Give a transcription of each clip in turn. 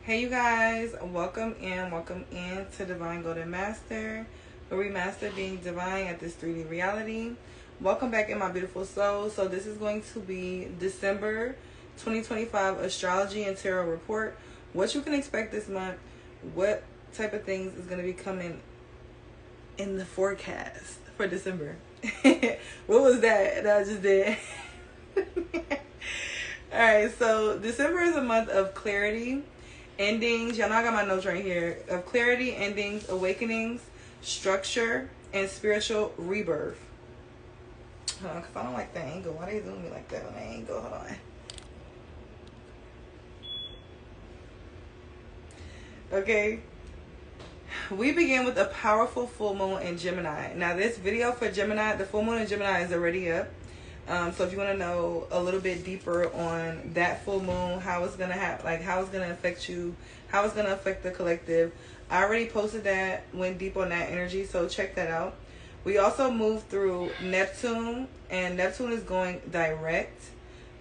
Hey you guys, welcome in to Divine Golden Master, where we master being divine at this 3D reality. Welcome back in my beautiful soul. So this is going to be December 2025 Astrology and Tarot Report. What you can expect this month, what type of things is going to be coming in the forecast for December. What was that I just did? Alright, so December is a month of clarity, endings. Y'all know I got my notes right here. Of clarity, endings, awakenings, structure, and spiritual rebirth. Hold on, because I don't like that angle. Why they zoom me like that on the angle? Hold on. Okay. We begin with a powerful full moon in Gemini. Now, this video for Gemini, the full moon in Gemini is already up. So if you want to know a little bit deeper on that full moon, how it's gonna how it's gonna affect you, how it's gonna affect the collective, I already posted that, went deep on that energy, so check that out. We also moved through Neptune, and Neptune is going direct.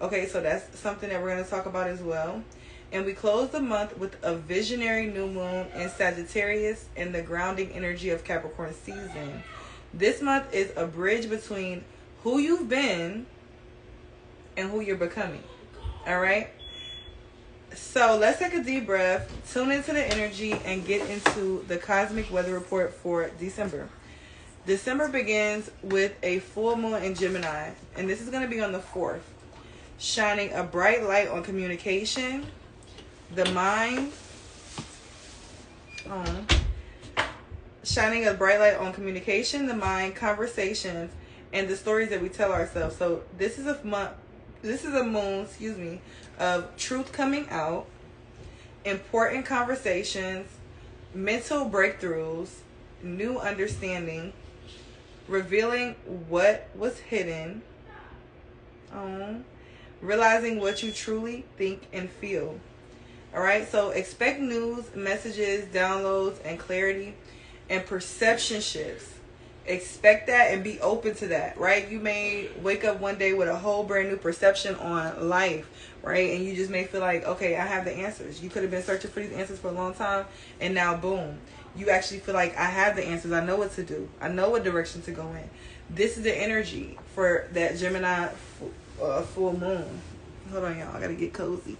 Okay, so that's something that we're gonna talk about as well. And we close the month with a visionary new moon in Sagittarius and the grounding energy of Capricorn season. This month is a bridge between who you've been and who you're becoming. All right? So let's take a deep breath, tune into the energy, and get into the cosmic weather report for December. December begins with a full moon in Gemini, and this is going to be on the 4th, shining a bright light on communication, the mind, shining a bright light on communication, the mind, conversations, and the stories that we tell ourselves. So this is a moon, of truth coming out, important conversations, mental breakthroughs, new understanding, revealing what was hidden, realizing what you truly think and feel. All right, so expect news, messages, downloads, and clarity, and perception shifts. Expect that and be open to that, right? You may wake up one day with a whole brand new perception on life, right? And you just may feel like, okay, I have the answers. You could have been searching for these answers for a long time, and now boom, you actually feel like, I have the answers. I know what to do. I know what direction to go in. This is the energy for that Gemini full moon. Hold on, y'all. I gotta get cozy.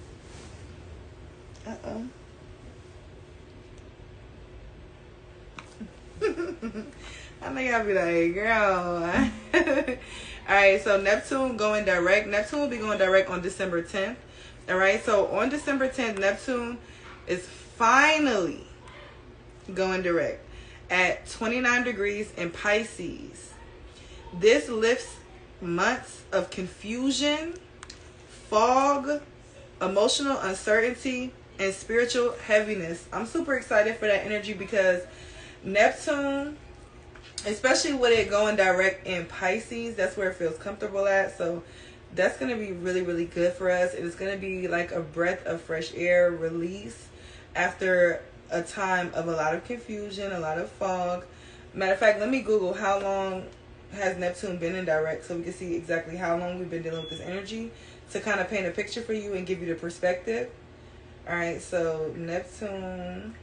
I think I'll be like, girl. Alright, so Neptune going direct. Neptune will be going direct on December 10th. Alright, so on December 10th, Neptune is finally going direct at 29 degrees in Pisces. This lifts months of confusion, fog, emotional uncertainty, and spiritual heaviness. I'm super excited for that energy because Neptune, especially with it going direct in Pisces, that's where it feels comfortable at. So that's going to be really, really good for us. It's going to be like a breath of fresh air release after a time of a lot of confusion, a lot of fog. Matter of fact, let me Google how long has Neptune been in direct so we can see exactly how long we've been dealing with this energy to kind of paint a picture for you and give you the perspective. All right, so Neptune.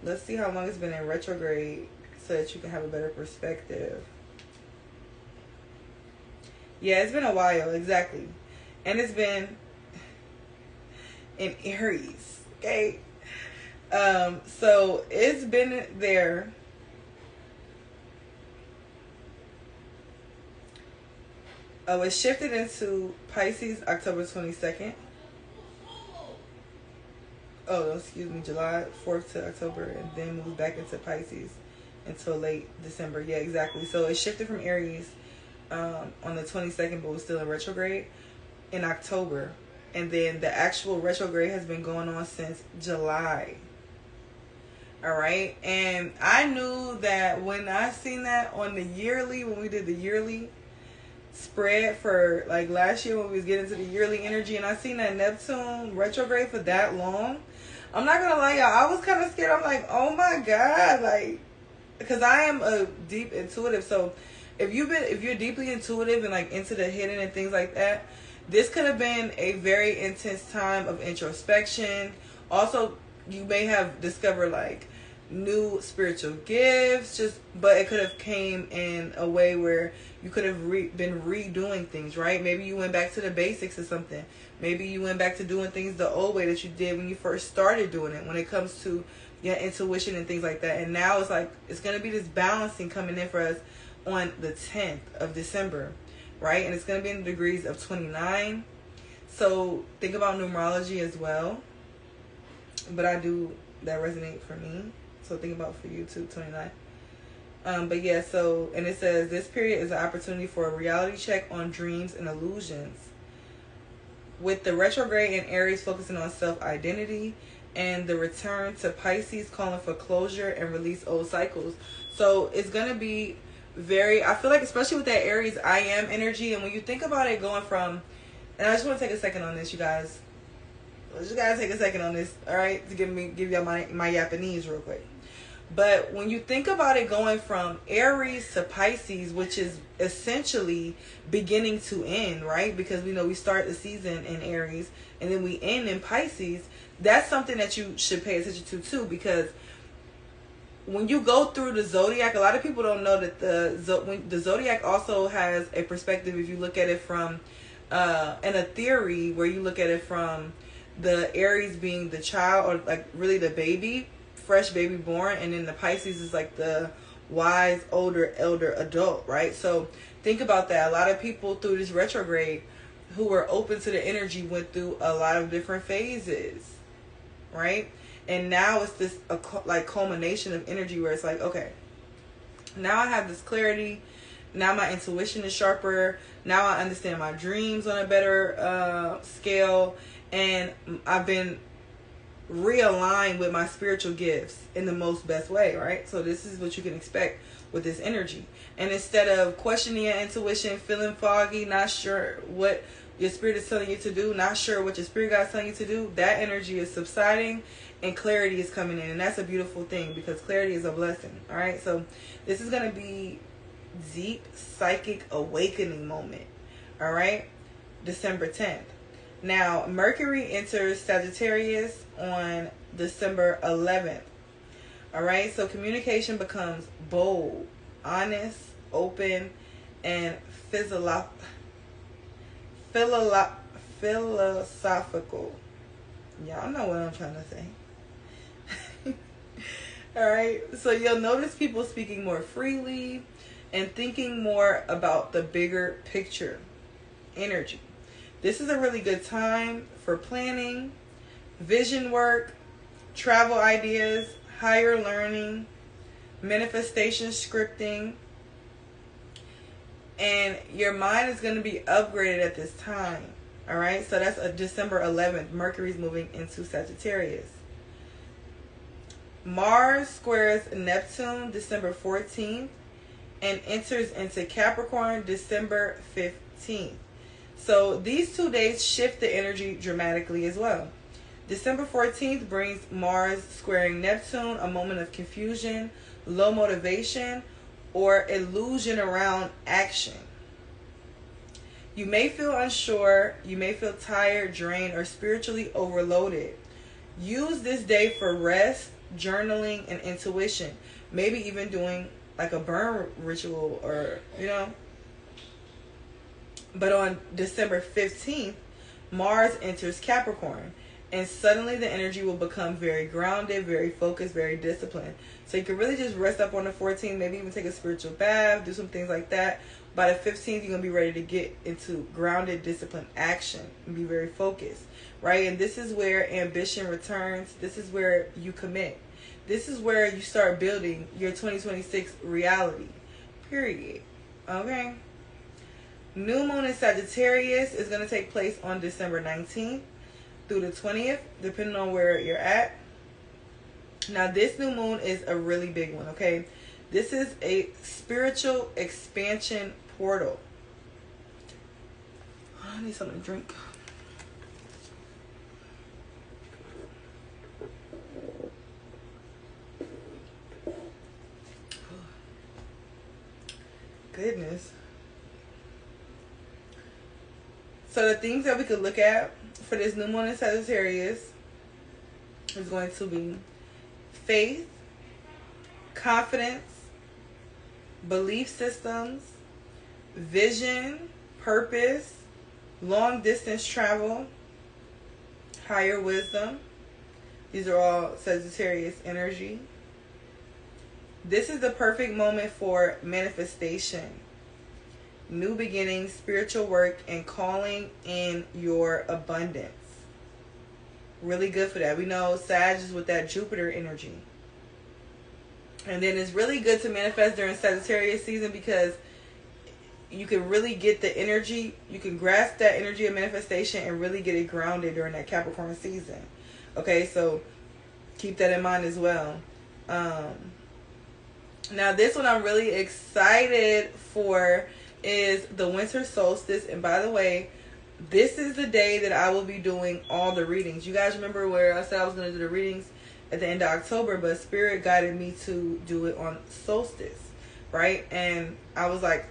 Let's see how long it's been in retrograde so that you can have a better perspective. Yeah, it's been a while, exactly. And it's been in Aries, okay? So it's been there. Oh, it shifted into Pisces October 22nd. Oh, excuse me, July 4th to October, and then moved back into Pisces until late December. Yeah, exactly. So it shifted from Aries on the 22nd, but was still in retrograde in October. And then the actual retrograde has been going on since July. All right. And I knew that when I seen that on the yearly, when we did the yearly spread for like last year when we was getting to the yearly energy, and I seen that Neptune retrograde for that long, I'm not gonna lie, y'all, I was kind of scared. I'm like, oh my god, like, because I am a deep intuitive. So if you're deeply intuitive and like into the hidden and things like that, This could have been a very intense time of introspection. Also, you may have discovered like new spiritual gifts, but it could have came in a way where you could have been redoing things, right? Maybe you went back to the basics of something. Maybe you went back to doing things the old way that you did when you first started doing it, when it comes to your intuition and things like that. And now it's like it's going to be this balancing coming in for us on the 10th of December, right? And it's going to be in the degrees of 29. So think about numerology as well. But that resonate for me. So think about for you too, 29. But yeah, so, and it says, this period is an opportunity for a reality check on dreams and illusions. With the retrograde in Aries focusing on self-identity, and the return to Pisces calling for closure and release old cycles. So it's going to be very, I feel like, especially with that Aries I am energy, and when you think about it going from, and I just want to take a second on this, you guys. I just gotta take a second on this, all right, to give y'all my Japanese real quick. But when you think about it going from Aries to Pisces, which is essentially beginning to end, right? Because we know we start the season in Aries and then we end in Pisces. That's something that you should pay attention to too, because when you go through the zodiac, a lot of people don't know that the zodiac also has a perspective. If you look at it from and a theory where you look at it from the Aries being the child, or like really the baby, fresh baby born, and then the Pisces is like the wise older elder adult, right? So think about that. A lot of people through this retrograde who were open to the energy went through a lot of different phases, right? And now it's this like culmination of energy where it's like, okay, now I have this clarity. Now my intuition is sharper. Now I understand my dreams on a better scale. And I've been realigned with my spiritual gifts in the most best way, right? So this is what you can expect with this energy. And instead of questioning your intuition, feeling foggy, not sure what your spirit is telling you to do, not sure what your spirit guide is telling you to do, that energy is subsiding and clarity is coming in. And that's a beautiful thing, because clarity is a blessing, all right? So this is going to be deep psychic awakening moment, all right? December 10th. Now, Mercury enters Sagittarius on December 11th. All right, so communication becomes bold, honest, open, and philosophical. Y'all know what I'm trying to say. All right, so you'll notice people speaking more freely and thinking more about the bigger picture energy. This is a really good time for planning, vision work, travel ideas, higher learning, manifestation scripting, and your mind is going to be upgraded at this time. All right, so that's a December 11th. Mercury's moving into Sagittarius. Mars squares Neptune December 14th and enters into Capricorn December 15th. So these 2 days shift the energy dramatically as well. December 14th brings Mars squaring Neptune, a moment of confusion, low motivation, or illusion around action. You may feel unsure, you may feel tired, drained, or spiritually overloaded. Use this day for rest, journaling, and intuition. Maybe even doing like a burn ritual, or, you know. But on December 15th, Mars enters Capricorn, and suddenly the energy will become very grounded, very focused, very disciplined. So you can really just rest up on the 14th, maybe even take a spiritual bath, do some things like that. By the 15th, you're going to be ready to get into grounded, disciplined action and be very focused, right? And this is where ambition returns. This is where you commit. This is where you start building your 2026 reality, period. Okay? New moon in Sagittarius is going to take place on December 19th through the 20th, depending on where you're at. Now, this new moon is a really big one, okay? This is a spiritual expansion portal. I need something to drink. Goodness. So the things that we could look at for this new moon in Sagittarius is going to be faith, confidence, belief systems, vision, purpose, long distance travel, higher wisdom. These are all Sagittarius energy. This is the perfect moment for manifestation, new beginnings, spiritual work, and calling in your abundance. Really good for that. We know Sag is with that Jupiter energy. And then it's really good to manifest during Sagittarius season because you can really get the energy, you can grasp that energy of manifestation and really get it grounded during that Capricorn season. Okay, so keep that in mind as well. Now this one I'm really excited for is the winter solstice. And by the way, this is the day that I will be doing all the readings. You guys remember where I said I was going to do the readings at the end of October, but Spirit guided me to do it on solstice, right? And I was like,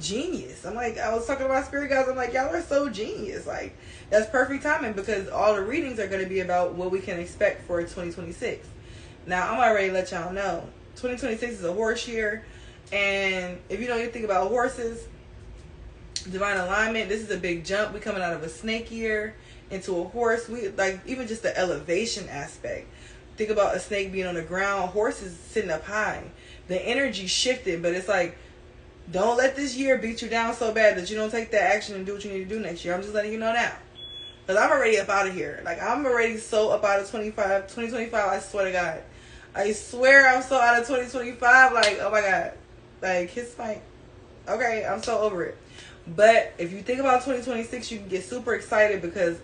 genius. I'm like, I was talking about Spirit guys. I'm like, y'all are so genius. Like, that's perfect timing because all the readings are going to be about what we can expect for 2026. Now, I'm already let y'all know 2026 is a horse year, and if you know anything about horses, divine alignment, this is a big jump. We coming out of a snake year into a horse. We like even just the elevation aspect. Think about a snake being on the ground, horses sitting up high. The energy shifted, but it's like, don't let this year beat you down so bad that you don't take that action and do what you need to do next year. I'm just letting you know now. Because I'm already up out of here. Like, I'm already so up out of 2025, I swear to God. I swear I'm so out of 2025. Like, oh my God. Like, his fight. Okay, I'm so over it. But if you think about 2026, you can get super excited because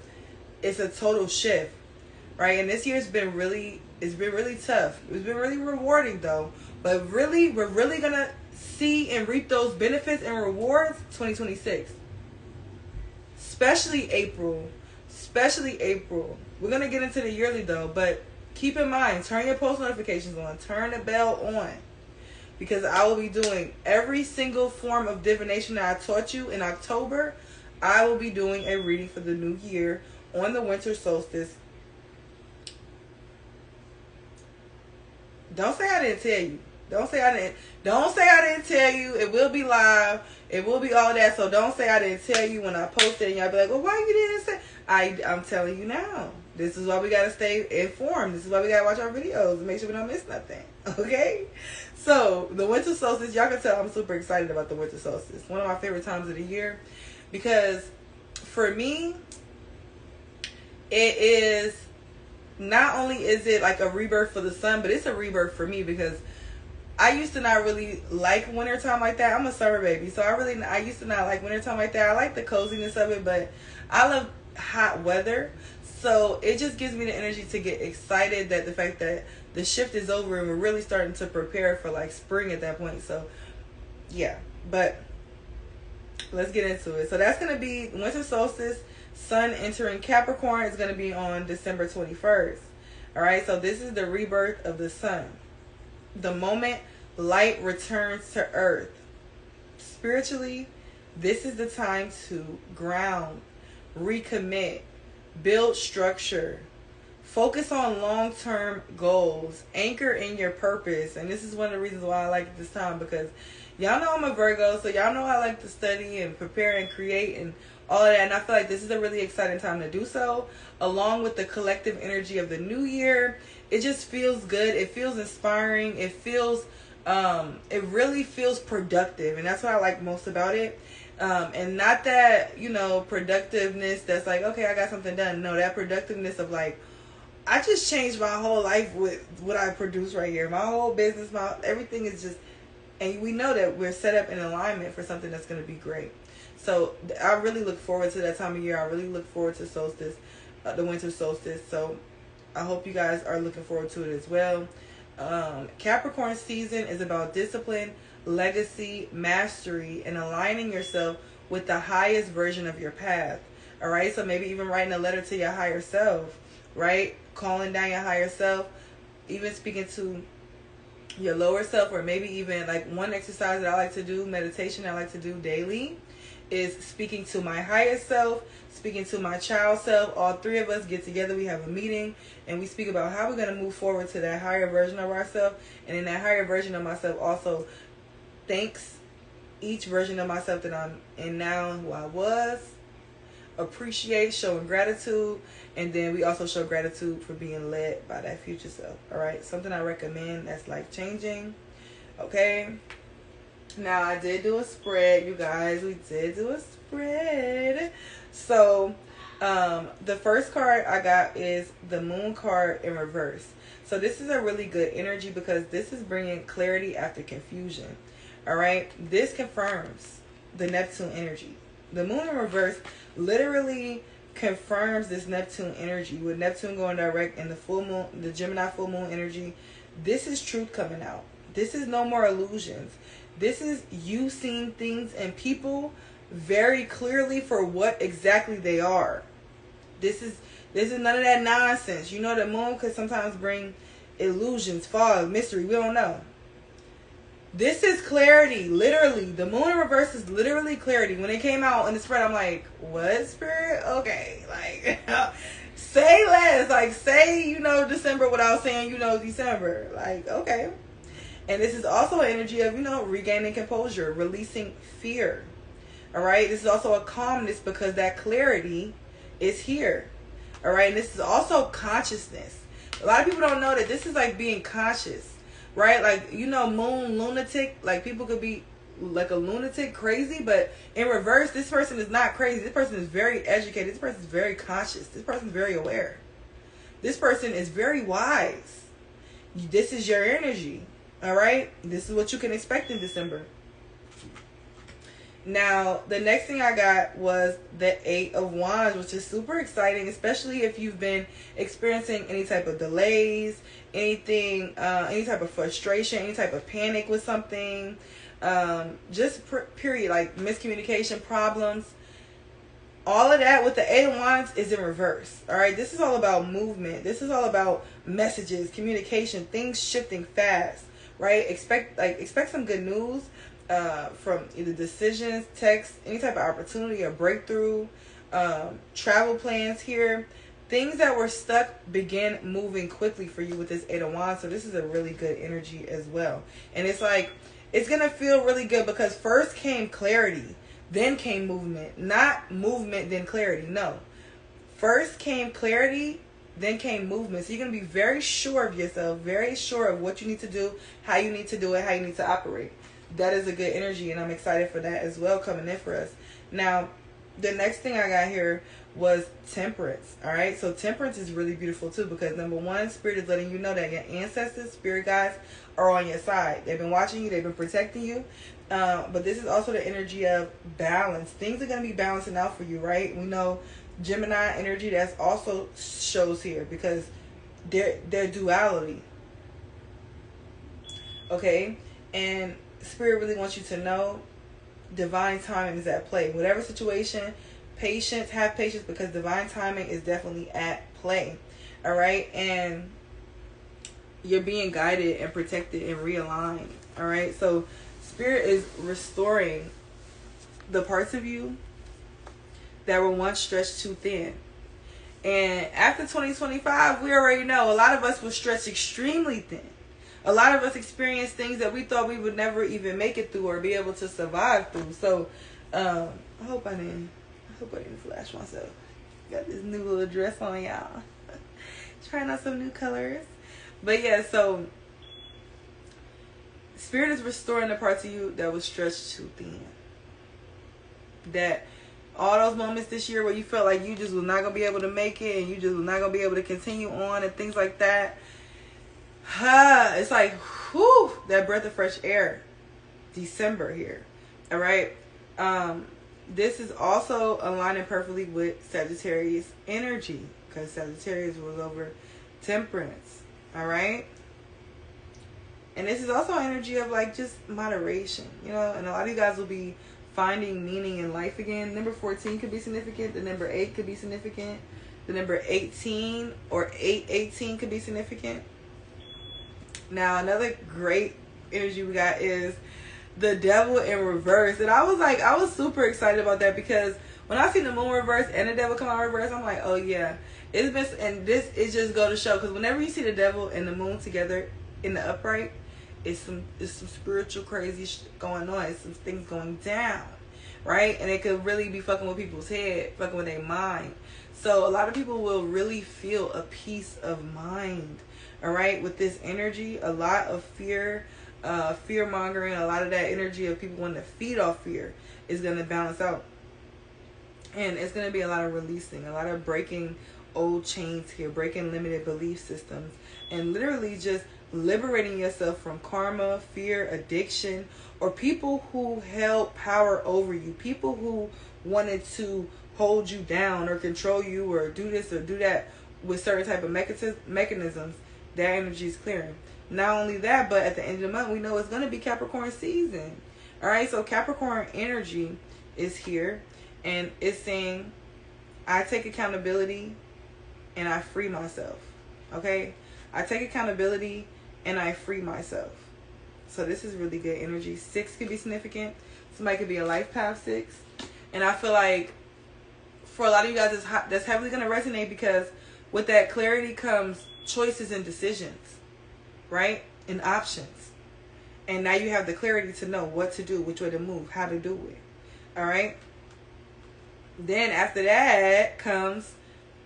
it's a total shift. Right? And this year's been really, it's been really tough. It's been really rewarding though. But really, we're really going to see and reap those benefits and rewards 2026. Especially April. We're going to get into the yearly though, but keep in mind, turn your post notifications on, turn the bell on, because I will be doing every single form of divination that I taught you in October. I will be doing a reading for the new year on the winter solstice. Don't say I didn't tell you. Don't say I didn't tell you. It will be live. It will be all that. So don't say I didn't tell you when I posted, and y'all be like, well, why you didn't say? I'm telling you now. This is why we got to stay informed. This is why we got to watch our videos and make sure we don't miss nothing. Okay? So the winter solstice, y'all can tell I'm super excited about the winter solstice. One of my favorite times of the year, because for me, it is not only is it like a rebirth for the sun, but it's a rebirth for me because I used to not really like wintertime like that. I'm a summer baby, so I used to not like wintertime like that. I like the coziness of it, but I love hot weather. So it just gives me the energy to get excited that the fact that the shift is over and we're really starting to prepare for like spring at that point. So yeah, but let's get into it. So that's going to be winter solstice. Sun entering Capricorn is going to be on December 21st. All right, so this is the rebirth of the sun. The moment light returns to earth. Spiritually, this is the time to ground, recommit, build structure, focus on long-term goals, anchor in your purpose. And this is one of the reasons why I like it this time, because y'all know I'm a Virgo, so y'all know I like to study and prepare and create and all of that. And I feel like this is a really exciting time to do so, along with the collective energy of the new year. It just feels good. It feels inspiring. It feels, it really feels productive. And that's what I like most about it. And not that, productiveness that's like, okay, I got something done. No, that productiveness of like, I just changed my whole life with what I produce right here. My whole business, everything is just, and we know that we're set up in alignment for something that's going to be great. So I really look forward to that time of year. I really look forward to solstice, the winter solstice. So I hope you guys are looking forward to it as well. Capricorn season is about discipline, legacy, mastery, and aligning yourself with the highest version of your path. All right, so maybe even writing a letter to your higher self, right? Calling down your higher self, even speaking to your lower self, or maybe even like one exercise that I like to do, meditation I like to do daily, is speaking to my higher self, speaking to my child self. All three of us get together, we have a meeting, and we speak about how we're going to move forward to that higher version of ourselves. And in that higher version of myself also thanks each version of myself that I'm in now and who I was, appreciate, showing gratitude, and then we also show gratitude for being led by that future self. All right, something I recommend that's life changing. Okay, now I did do a spread, you guys. We did do a spread. So the first card I got is the Moon card in reverse. So this is a really good energy because this is bringing clarity after confusion. All right, this confirms the Neptune energy. The Moon in reverse literally confirms this Neptune energy, with Neptune going direct and the full moon, the Gemini full moon energy. This is truth coming out. This is no more illusions. This is you seeing things and people very clearly for what exactly they are. This is none of that nonsense. You know, the moon could sometimes bring illusions, fog, mystery. We don't know. This is clarity, literally. The moon in reverse is literally clarity. When it came out in the spread, I'm like, what, Spirit? Okay, like, say less. Like, say, you know, December without saying, you know, December. Like, okay. And this is also an energy of, you know, regaining composure, releasing fear. All right? This is also a calmness because that clarity is here. All right? And this is also consciousness. A lot of people don't know that this is like being conscious. Right? Like, you know, moon lunatic, like people could be like a lunatic, crazy, but in reverse, this person is not crazy. This person is very educated. This person is very conscious. This person is very aware. This person is very wise. This is your energy. All right? This is what you can expect in December. Now, the next thing I got was the 8 of Wands, which is super exciting, especially if you've been experiencing any type of delays, anything, any type of frustration, any type of panic with something, just period, like miscommunication problems. All of that with the 8 of Wands is in reverse. All right, this is all about movement. This is all about messages, communication, things shifting fast. Right? Expect some good news. From either decisions, texts, any type of opportunity or breakthrough, travel plans here. Things that were stuck begin moving quickly for you with this 8 of Wands. So this is a really good energy as well. And it's like, it's going to feel really good because first came clarity, then came movement. Not movement, then clarity. No. First came clarity, then came movement. So you're going to be very sure of yourself, very sure of what you need to do, how you need to do it, how you need to operate. That is a good energy, and I'm excited for that as well coming in for us. Now, the next thing I got here was Temperance. All right, so Temperance is really beautiful too because number one, Spirit is letting you know that your ancestors, spirit guides, are on your side. They've been watching you. They've been protecting you. But this is also the energy of balance. Things are going to be balancing out for you, right? We know Gemini energy, that's also shows here because their duality. Okay, and Spirit really wants you to know divine timing is at play. Whatever situation, patience, have patience because divine timing is definitely at play. All right, and you're being guided and protected and realigned. All right, so Spirit is restoring the parts of you that were once stretched too thin. And after 2025, we already know a lot of us were stretched extremely thin. A lot of us experienced things that we thought we would never even make it through or be able to survive through. So I hope I didn't flash myself. Got this new little dress on, y'all. Trying out some new colors. But yeah, so Spirit is restoring the parts of you that was stretched too thin. That all those moments this year where you felt like you just was not going to be able to make it and you just was not going to be able to continue on and things like that. It's like, whew, that breath of fresh air. December here. All right. This is also aligning perfectly with Sagittarius energy because Sagittarius was over Temperance. All right. And this is also energy of like just moderation, you know, and a lot of you guys will be finding meaning in life again. Number 14 could be significant. The number 8 could be significant. The number 18 or 818 could be significant. Now, another great energy we got is the devil in reverse. And I was super excited about that, because when I see the moon reverse and the devil come out reverse, I'm like, oh yeah. It's been, and this is just go to show, because whenever you see the devil and the moon together in the upright, it's some spiritual crazy shit going on. It's some things going down, right? And it could really be fucking with people's head, fucking with their mind. So a lot of people will really feel a peace of mind, all right, with this energy. A lot of fear, fear mongering, a lot of that energy of people wanting to feed off fear is going to balance out. And it's going to be a lot of releasing, a lot of breaking old chains here, breaking limited belief systems, and literally just liberating yourself from karma, fear, addiction, or people who held power over you, people who wanted to hold you down or control you or do this or do that with certain type of mechanisms. That energy is clearing. Not only that, but at the end of the month, we know it's going to be Capricorn season. All right, so Capricorn energy is here, and it's saying, I take accountability and I free myself. Okay, I take accountability and I free myself. So this is really good energy. 6 could be significant. Somebody could be a life path 6. And I feel like for a lot of you guys, that's heavily going to resonate, because with that clarity comes choices and decisions, right? And options. And now you have the clarity to know what to do, which way to move, how to do it. All right? Then after that comes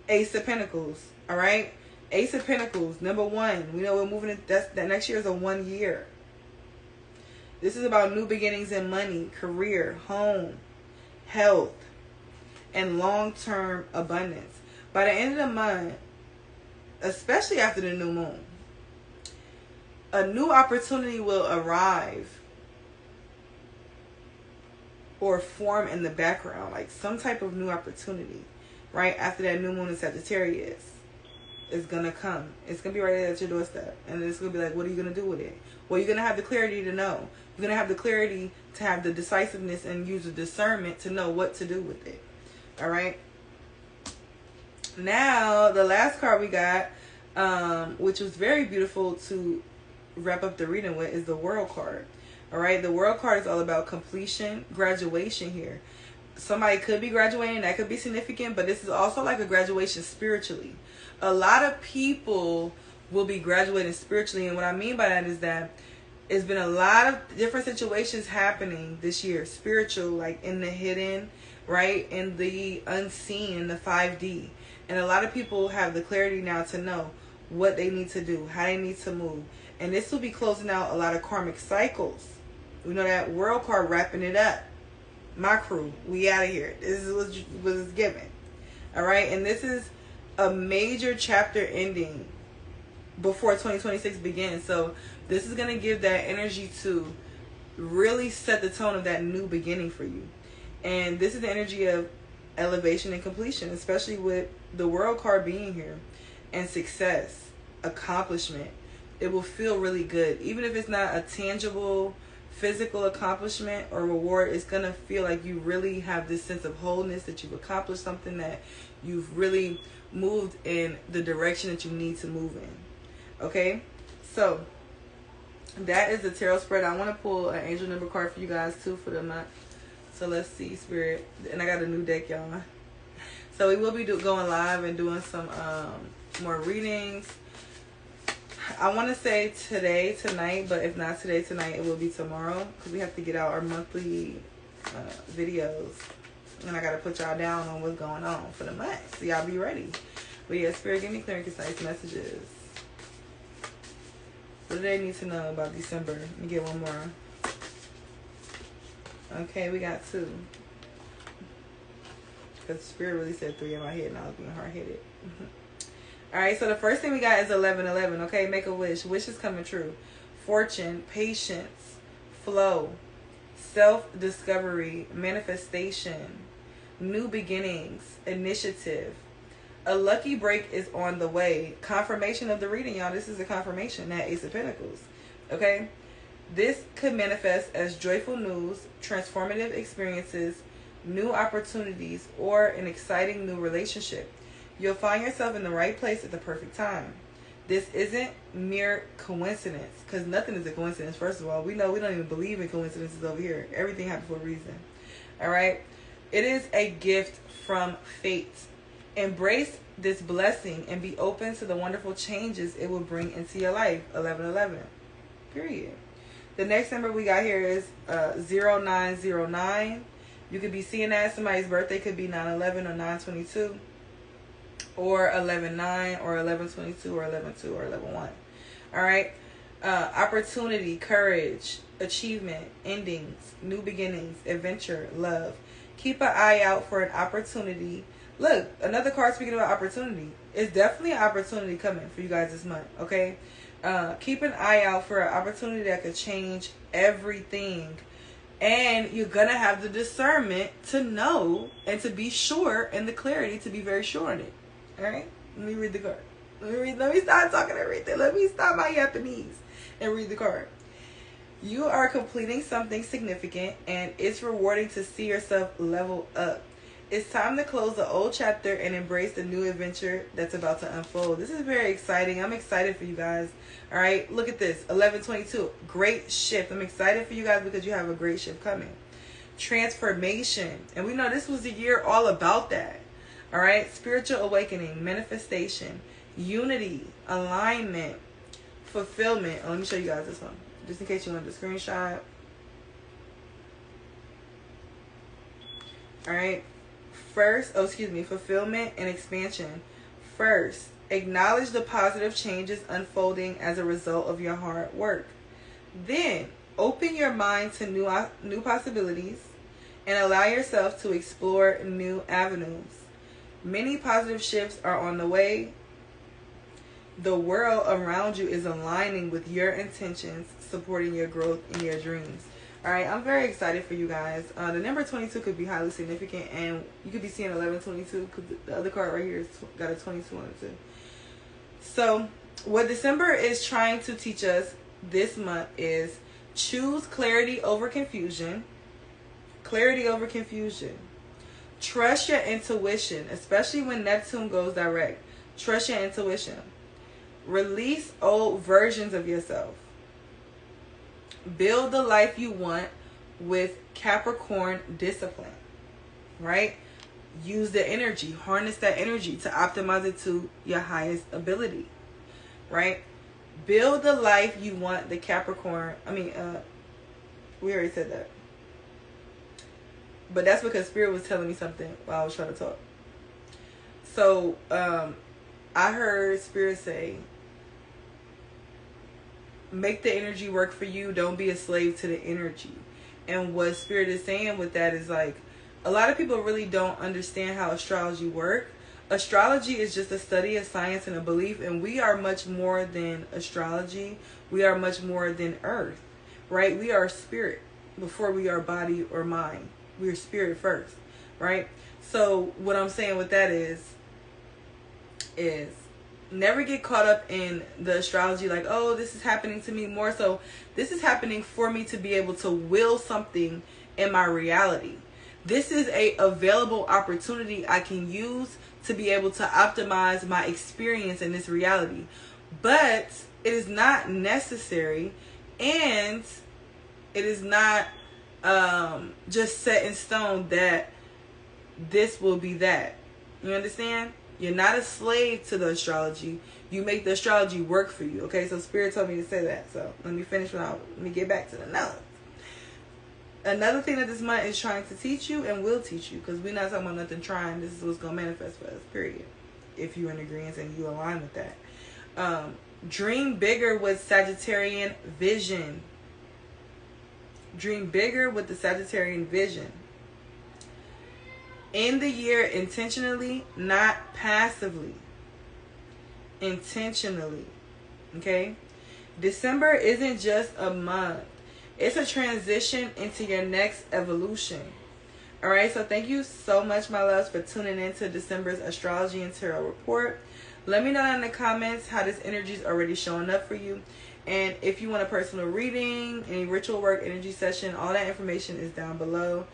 Ace of Pentacles. All right? Ace of Pentacles, number 1. We know we're moving in, that next year is a 1 year. This is about new beginnings in money, career, home, health, and long-term abundance. By the end of the month, especially after the new moon, a new opportunity will arrive or form in the background, like some type of new opportunity, right? After that new moon in Sagittarius is going to come. It's going to be right at your doorstep. And it's going to be like, what are you going to do with it? Well, you're going to have the clarity to know. You're going to have the clarity to have the decisiveness and use the discernment to know what to do with it. All right. Now, the last card we got, which was very beautiful to wrap up the reading with, is the World card. All right. The World card is all about completion, graduation here. Somebody could be graduating. That could be significant. But this is also like a graduation spiritually. A lot of people will be graduating spiritually. And what I mean by that is that it's been a lot of different situations happening this year. Spiritual, like in the hidden, right? In the unseen, in the 5D. And a lot of people have the clarity now to know what they need to do, how they need to move. And this will be closing out a lot of karmic cycles. We know that World card wrapping it up. My crew, we out of here. This is what was given. All right. And this is a major chapter ending before 2026 begins. So this is going to give that energy to really set the tone of that new beginning for you. And this is the energy of elevation and completion, especially with the World card being here, and success, accomplishment. It will feel really good. Even if it's not a tangible physical accomplishment or reward, it's going to feel like you really have this sense of wholeness, that you've accomplished something, that you've really moved in the direction that you need to move in. Okay? So, that is the tarot spread. I want to pull an angel number card for you guys too for the month. So let's see, Spirit. And I got a new deck, y'all. So we will be going live and doing some more readings. I want to say today, tonight, but if not today, tonight, it will be tomorrow, because we have to get out our monthly videos. And I got to put y'all down on what's going on for the month. So y'all be ready. But yeah, Spirit, give me clear and concise messages. What do they need to know about December? Let me get one more. Okay, we got 2. Because Spirit really said 3 in my head and I was being hard-headed. Alright, so the first thing we got is 1111. Okay, make a wish. Wish is coming true. Fortune, patience, flow, self-discovery, manifestation, new beginnings, initiative. A lucky break is on the way. Confirmation of the reading, y'all. This is a confirmation. That Ace of Pentacles. Okay? This could manifest as joyful news, transformative experiences, new opportunities, or an exciting new relationship. You'll find yourself in the right place at the perfect time. This isn't mere coincidence, because nothing is a coincidence. First of all, we know we don't even believe in coincidences over here. Everything happened for a reason. All right? It is a gift from fate. Embrace this blessing and be open to the wonderful changes it will bring into your life. 1111. Period. The next number we got here is 0909. You could be seeing that. Somebody's birthday could be 9/11 or 9/22. Or 11/9 or 11/22 or 11/2 or 11/1. All right. Opportunity, courage, achievement, endings, new beginnings, adventure, love. Keep an eye out for an opportunity. Look, another card speaking about opportunity. It's definitely an opportunity coming for you guys this month. Okay. Keep an eye out for an opportunity that could change everything. And you're going to have the discernment to know and to be sure, and the clarity to be very sure in it. All right, let me read the card. Let me stop talking and read it. Let me stop my Japanese and read the card. You are completing something significant, and it's rewarding to see yourself level up. It's time to close the old chapter and embrace the new adventure that's about to unfold. This is very exciting. I'm excited for you guys. All right, look at this. 11/22. Great shift. I'm excited for you guys because you have a great shift coming. Transformation. And we know this was the year all about that. All right, spiritual awakening, manifestation, unity, alignment, fulfillment. Oh, let me show you guys this one, just in case you want the screenshot. All right, fulfillment and expansion. First, acknowledge the positive changes unfolding as a result of your hard work. Then, open your mind to new possibilities and allow yourself to explore new avenues. Many positive shifts are on the way. The world around you is aligning with your intentions, supporting your growth and your dreams. All right, I'm very excited for you guys. The number 22 could be highly significant, and you could be seeing 11/22 because the other card right here has got a 22 on it too. So what December is trying to teach us this month is choose clarity over confusion. Clarity over confusion. Trust your intuition, especially when Neptune goes direct. Trust your intuition. Release old versions of yourself. Build the life you want with Capricorn discipline, right? Use the energy, harness that energy to optimize it to your highest ability, right? Build the life you want, the Capricorn. We already said that. But that's because Spirit was telling me something while I was trying to talk. So, I heard Spirit say, make the energy work for you. Don't be a slave to the energy. And what Spirit is saying with that is like, a lot of people really don't understand how astrology works. Astrology is just a study, a science, and a belief. And we are much more than astrology. We are much more than earth, right? We are spirit before we are body or mind. We are spirit first, right? So what I'm saying with that is never get caught up in the astrology like, oh, this is happening to me. More so, this is happening for me to be able to will something in my reality. This is a available opportunity I can use to be able to optimize my experience in this reality. But it is not necessary, and it is not just set in stone that this will be that. You understand? You're not a slave to the astrology. You make the astrology work for you. Okay, so Spirit told me to say that. So let me finish let me get back to the notes. Another thing that this month is trying to teach you and will teach you, because we're not talking about nothing trying. This is what's going to manifest for us, period. If you're in agreement and you align with that. Dream bigger with Sagittarian vision. Dream bigger with the Sagittarian vision. End the year intentionally, not passively. Intentionally. Okay? December isn't just a month. It's a transition into your next evolution. Alright, so thank you so much, my loves, for tuning in to December's Astrology and Tarot Report. Let me know in the comments how this energy is already showing up for you. And if you want a personal reading, any ritual work, energy session, all that information is down below.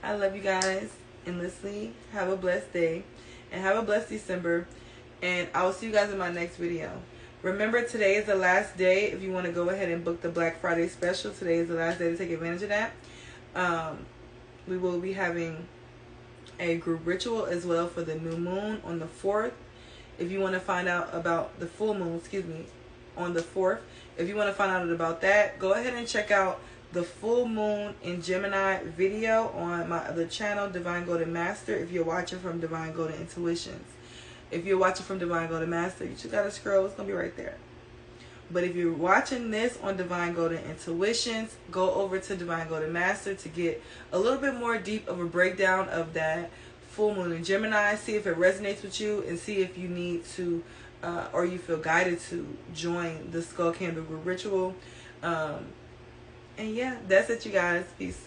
I love you guys endlessly. Have a blessed day. And have a blessed December. And I will see you guys in my next video. Remember, today is the last day. If you want to go ahead and book the Black Friday special, today is the last day to take advantage of that. We will be having a group ritual as well for the new moon on the 4th. If you want to find out about the full moon, on the 4th. If you want to find out about that, go ahead and check out the full moon in Gemini video on my other channel, Divine Golden Master, if you're watching from Divine Golden Intuitions. If you're watching from Divine Golden Master, you just gotta scroll, it's gonna be right there. But if you're watching this on Divine Golden Intuitions, go over to Divine Golden Master to get a little bit more deep of a breakdown of that full moon in Gemini. See if it resonates with you, and see if you need to or you feel guided to join the Skull Candle Group Ritual. And yeah, that's it, you guys. Peace.